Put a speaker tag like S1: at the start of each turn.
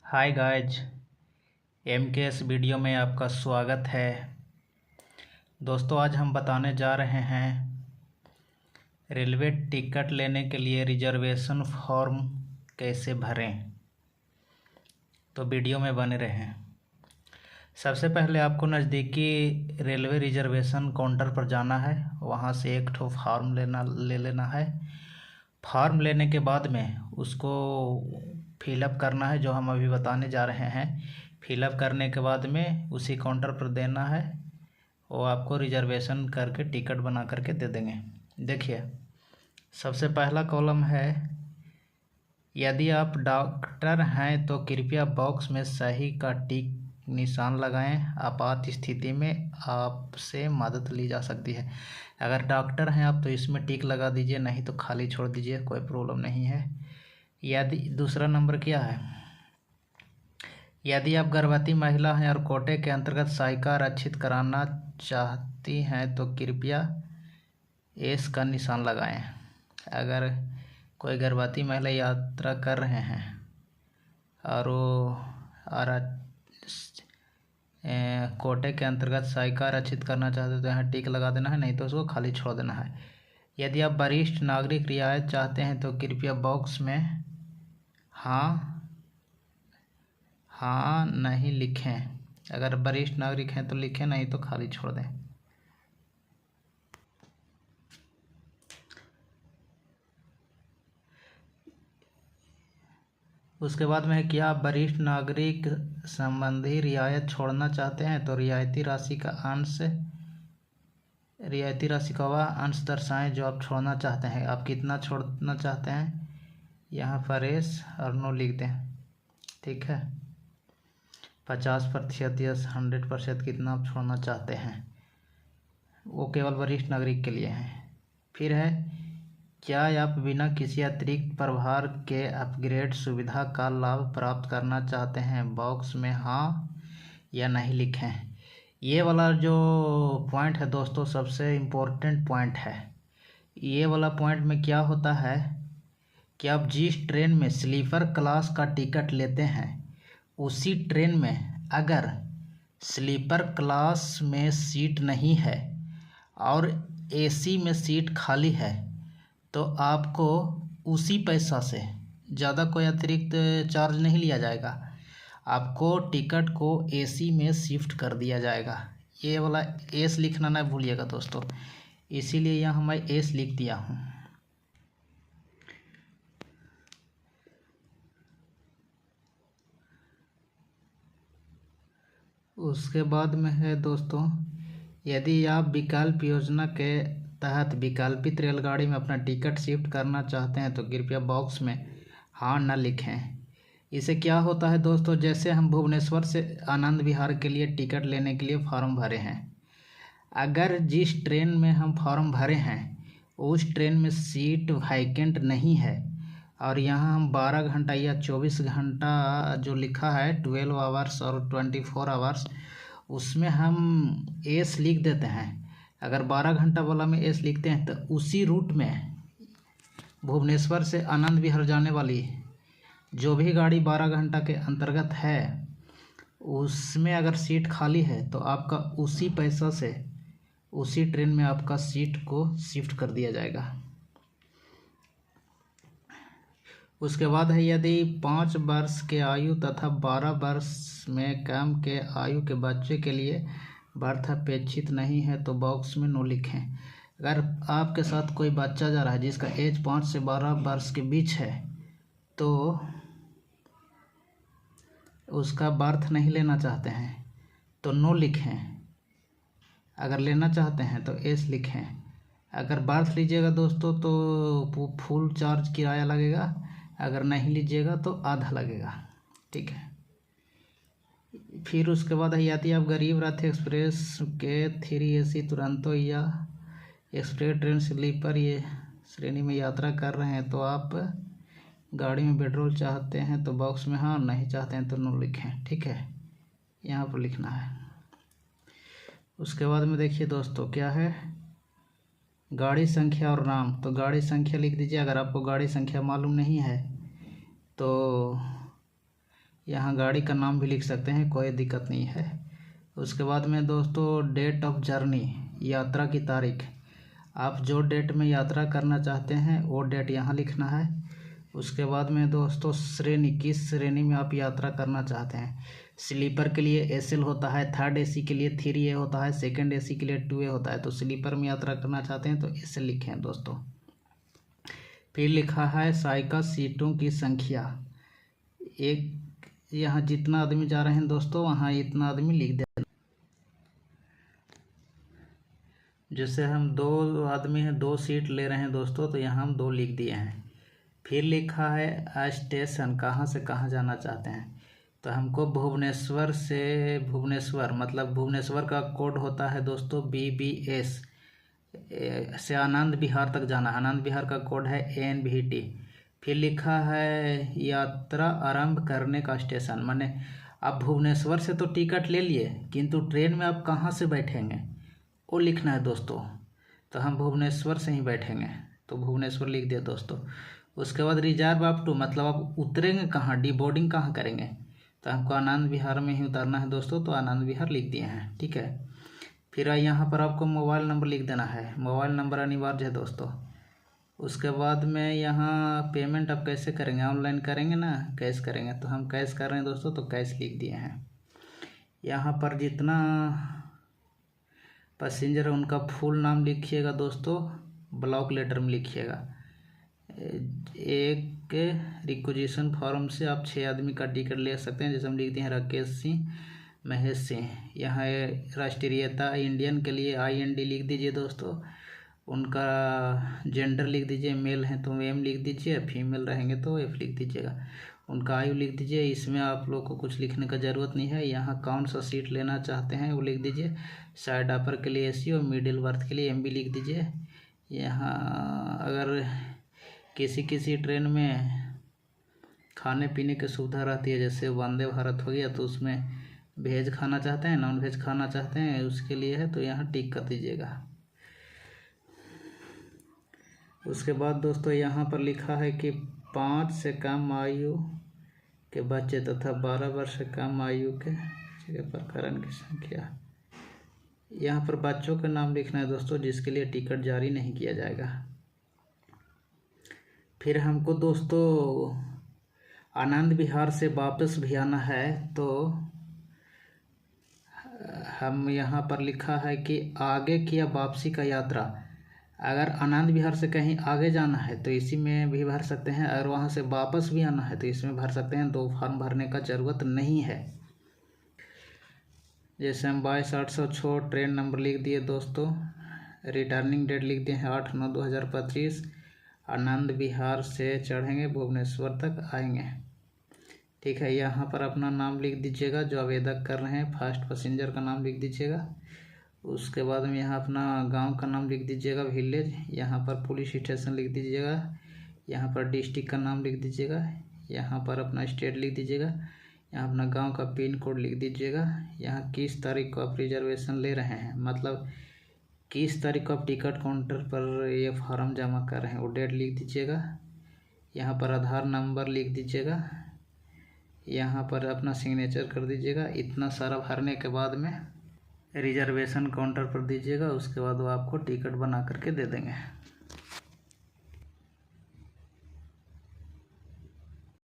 S1: Hi guys, MKS video में आपका स्वागत है। दोस्तों, आज हम बताने जा रहे हैं रेलवे टिकट लेने के लिए रिजर्वेशन फॉर्म कैसे भरें। तो वीडियो में बने रहें। सबसे पहले आपको नज़दीकी रेलवे रिजर्वेशन काउंटर पर जाना है। वहाँ से एक ठो फॉर्म ले लेना है। फॉर्म लेने के बाद में उसको फिलअप करना है, जो हम अभी बताने जा रहे हैं। फिलअप करने के बाद में उसी काउंटर पर देना है। वो आपको रिजर्वेशन करके टिकट बना करके दे देंगे। देखिए, सबसे पहला कॉलम है, यदि आप डॉक्टर हैं तो कृपया बॉक्स में सही का टिक निशान लगाएं। आपात स्थिति में आपसे मदद ली जा सकती है। अगर डॉक्टर हैं आप तो इसमें टिक लगा दीजिए, नहीं तो खाली छोड़ दीजिए, कोई प्रॉब्लम नहीं है। यदि दूसरा नंबर क्या है, यदि आप गर्भवती महिला हैं और कोटे के अंतर्गत सहायिका आरक्षित कराना चाहती हैं तो कृपया एस का निशान लगाएं। अगर कोई गर्भवती महिला यात्रा कर रहे हैं और वो कोटे के अंतर्गत सहायिका आरक्षित करना चाहते तो यहाँ टिक लगा देना है, नहीं तो उसको खाली छोड़ देना है। यदि आप वरिष्ठ नागरिक रियायत चाहते हैं तो कृपया बॉक्स में हाँ नहीं लिखें। अगर वरिष्ठ नागरिक हैं तो लिखें, नहीं तो खाली छोड़ दें। उसके बाद में क्या आप वरिष्ठ नागरिक संबंधी रियायत छोड़ना चाहते हैं तो रियायती राशि का वह अंश दर्शाएं जो आप छोड़ना चाहते हैं। आप कितना छोड़ना चाहते हैं, यहाँ पर एस और नो लिख दें। ठीक है, 50% या 100% कितना आप छोड़ना चाहते हैं, वो केवल वरिष्ठ नागरिक के लिए है। फिर है, क्या आप बिना किसी अतिरिक्त प्रभार के अपग्रेड सुविधा का लाभ प्राप्त करना चाहते हैं। बॉक्स में हाँ या नहीं लिखें। ये वाला जो पॉइंट है दोस्तों, सबसे इम्पोर्टेंट पॉइंट है। ये वाला पॉइंट में क्या होता है कि आप जिस ट्रेन में स्लीपर क्लास का टिकट लेते हैं, उसी ट्रेन में अगर स्लीपर क्लास में सीट नहीं है और एसी में सीट खाली है तो आपको उसी पैसा से ज़्यादा कोई अतिरिक्त चार्ज नहीं लिया जाएगा। आपको टिकट को एसी में शिफ्ट कर दिया जाएगा। ये वाला एस लिखना ना भूलिएगा दोस्तों, इसीलिए यहाँ मैं एस लिख दिया हूँ। उसके बाद में है दोस्तों, यदि आप विकल्प योजना के तहत विकल्पित रेलगाड़ी में अपना टिकट शिफ्ट करना चाहते हैं तो कृपया बॉक्स में हाँ न लिखें। इसे क्या होता है दोस्तों, जैसे हम भुवनेश्वर से आनंद विहार के लिए टिकट लेने के लिए फॉर्म भरे हैं। अगर जिस ट्रेन में हम फॉर्म भरे हैं उस ट्रेन में सीट वैकेंट नहीं है और यहाँ हम 12 घंटा या 24 घंटा जो लिखा है 12 आवर्स और 24 आवर्स, उसमें हम एस लिख देते हैं। अगर 12 घंटा वाला में एस लिखते हैं तो उसी रूट में भुवनेश्वर से आनंद विहार जाने वाली जो भी गाड़ी 12 घंटा के अंतर्गत है, उसमें अगर सीट खाली है तो आपका उसी पैसा से उसी ट्रेन में आपका सीट को शिफ्ट कर दिया जाएगा। उसके बाद है, यदि 5 वर्ष के आयु तथा 12 वर्ष में कम के आयु के बच्चे के लिए बर्थ अपेक्षित नहीं है तो बॉक्स में नो लिखें। अगर आपके साथ कोई बच्चा जा रहा है जिसका एज 5 से 12 वर्ष के बीच है तो उसका बर्थ नहीं लेना चाहते हैं तो नो लिखें। अगर लेना चाहते हैं तो एस लिखें। अगर बर्थ लीजिएगा दोस्तों तो फुल चार्ज किराया लगेगा, अगर नहीं लीजिएगा तो आधा लगेगा। ठीक है। फिर उसके बाद है, यदि आप गरीब रथ एक्सप्रेस के 3 AC तुरंतो या एक्सप्रेस ट्रेन स्लीपर ये श्रेणी में यात्रा कर रहे हैं तो आप गाड़ी में पेट्रोल चाहते हैं तो बॉक्स में हाँ, नहीं चाहते हैं तो नो लिखें। ठीक है, यहाँ पर लिखना है। उसके बाद में देखिए दोस्तों, क्या है, गाड़ी संख्या और नाम। तो गाड़ी संख्या लिख दीजिए। अगर आपको गाड़ी संख्या मालूम नहीं है तो यहाँ गाड़ी का नाम भी लिख सकते हैं, कोई दिक्कत नहीं है। उसके बाद में दोस्तों डेट ऑफ जर्नी, यात्रा की तारीख, आप जो डेट में यात्रा करना चाहते हैं वो डेट यहाँ लिखना है। उसके बाद में दोस्तों श्रेणी, किस श्रेणी में आप यात्रा करना चाहते हैं। स्लीपर के लिए एसएल होता है, थर्ड एसी के लिए 3A होता है, सेकंड एसी के लिए 2A होता है। तो स्लीपर में यात्रा करना चाहते हैं तो एसएल लिखे हैं दोस्तों। फिर लिखा है साइकिल सीटों की संख्या, एक, यहाँ जितना आदमी जा रहे हैं दोस्तों वहाँ इतना आदमी लिख देना। जैसे हम 2 आदमी हैं, 2 सीट ले रहे हैं दोस्तों, तो यहाँ हम 2 लिख दिए हैं। फिर लिखा है स्टेशन, कहाँ से कहाँ जाना चाहते हैं। तो हमको भुवनेश्वर से, भुवनेश्वर मतलब भुवनेश्वर का कोड होता है दोस्तों BBS, से आनंद विहार तक जाना। आनंद विहार का कोड है ANVT। फिर लिखा है यात्रा आरंभ करने का स्टेशन, माने आप भुवनेश्वर से तो टिकट ले लिए, किंतु ट्रेन में आप कहाँ से बैठेंगे वो लिखना है दोस्तों। तो हम भुवनेश्वर से ही बैठेंगे, तो भुवनेश्वर लिख दिया दोस्तों। उसके बाद रिजर्व अप टू, मतलब आप उतरेंगे कहाँ, डिबोर्डिंग कहाँ करेंगे। तो हमको आनंद विहार में ही उतरना है दोस्तों, तो आनंद विहार लिख दिए हैं, ठीक है। फिर यहाँ पर आपको मोबाइल नंबर लिख देना है, मोबाइल नंबर अनिवार्य है दोस्तों। उसके बाद में यहाँ पेमेंट आप कैसे करेंगे, ऑनलाइन करेंगे ना कैश करेंगे, तो हम कैश कर रहे हैं दोस्तों, तो कैश लिख दिए हैं। यहाँ पर जितना पैसेंजर है उनका फुल नाम लिखिएगा दोस्तों, ब्लॉक लेटर में लिखिएगा। एक रिक्वेजिशन फॉर्म से आप 6 आदमी का टिकट ले सकते हैं। जैसे हम लिखते हैं राकेश सिंह, महेश सिंह। यहाँ राष्ट्रीयता इंडियन के लिए IND लिख दीजिए दोस्तों। उनका जेंडर लिख दीजिए, मेल हैं तो M लिख दीजिए, फीमेल रहेंगे तो F लिख दीजिएगा। उनका आयु लिख दीजिए। इसमें आप लोग को कुछ लिखने का ज़रूरत नहीं है। यहाँ कौन सा सीट लेना चाहते हैं वो लिख दीजिए। साइड अपर के लिए AC और मिडिल वर्थ के लिए MB लिख दीजिए। यहाँ अगर किसी ट्रेन में खाने पीने की सुविधा रहती है, जैसे वंदे भारत हो गया, तो उसमें वेज खाना चाहते हैं, नॉन वेज खाना चाहते हैं, उसके लिए है तो यहाँ टिक कर दीजिएगा। उसके बाद दोस्तों यहाँ पर लिखा है कि 5 से कम आयु के बच्चे तथा 12 वर्ष से कम आयु के प्रकरण की संख्या। यहाँ पर बच्चों का नाम लिखना है दोस्तों, जिसके लिए टिकट जारी नहीं किया जाएगा। फिर हमको दोस्तों आनंद विहार से वापस भी आना है, तो हम यहाँ पर लिखा है कि आगे की या वापसी का यात्रा। अगर आनंद विहार से कहीं आगे जाना है तो इसी में भी भर सकते हैं, अगर वहाँ से वापस भी आना है तो इसमें भर सकते हैं। 2 फॉर्म भरने का ज़रूरत नहीं है। जैसे हम 22-806 ट्रेन नंबर लिख दिए दोस्तों। रिटर्निंग डेट लिख दिए हैं 8/9/2025। आनंद विहार से चढ़ेंगे, भुवनेश्वर तक आएंगे, ठीक है। यहाँ पर अपना नाम लिख दीजिएगा, जो आवेदक कर रहे हैं फर्स्ट पैसेंजर का नाम लिख दीजिएगा। उसके बाद में यहाँ अपना गांव का नाम लिख दीजिएगा, विलेज। यहाँ पर पुलिस स्टेशन लिख दीजिएगा। यहाँ पर डिस्ट्रिक्ट का नाम लिख दीजिएगा। यहाँ पर अपना स्टेट लिख दीजिएगा। यहाँ अपना गांव का पिन कोड लिख दीजिएगा। यहाँ किस तारीख को आप रिजर्वेशन ले रहे हैं, मतलब किस तारीख को आप टिकट काउंटर पर ये फॉर्म जमा कर रहे हैं, वो डेट लिख दीजिएगा। यहाँ पर आधार नंबर लिख दीजिएगा। यहाँ पर अपना सिग्नेचर कर दीजिएगा। इतना सारा भरने के बाद में रिजर्वेशन काउंटर पर दीजिएगा। उसके बाद वो आपको टिकट बना करके दे देंगे।